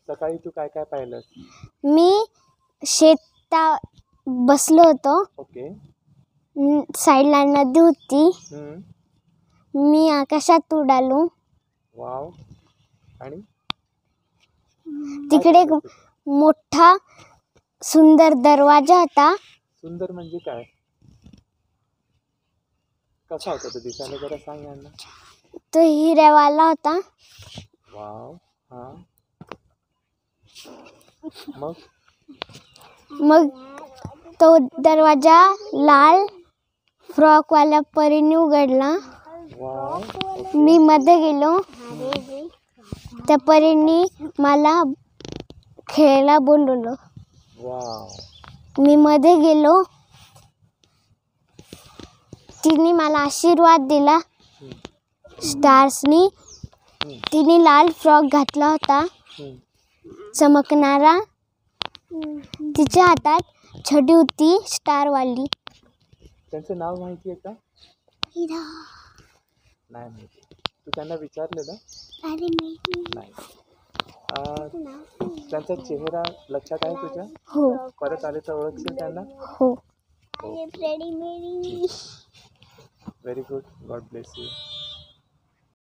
सकाळी तू काय काय पाहिलंस? मी शेता बसलो होतो. ओके. साईडला नदी होती. मी आकाशात उडालो. वाव. आणि तिकडे एक मोठा सुंदर दरवाजा होता. सुंदर म्हणजे काय? कसा होता तो दिसायला जरा सांग यांना. तो हिऱ्यावाला होता. वाव. हा. मग तो दरवाजा लाल फ्रॉकवाल्या परीने उघडला. वाव. मी मध्ये गेलो. त्या परीने मला खेळायला बोलवलं. वाव. मी मध्ये गेलो. तिने मला आशीर्वाद दिला स्टार्सनी. तिने लाल फ्रॉक घातला होता चमकणारा. तिच्या हातात छडी होती स्टारवाली. त्यांचं नाव माहिती आहे का? नाही माहिती. तू त्यांना विचारलेलं? नाही. त्यांचा चेहरा लक्षात आहे तुझ्या? हो. परत आले तर ओळखशील त्यांना? हो. Very good. God bless you.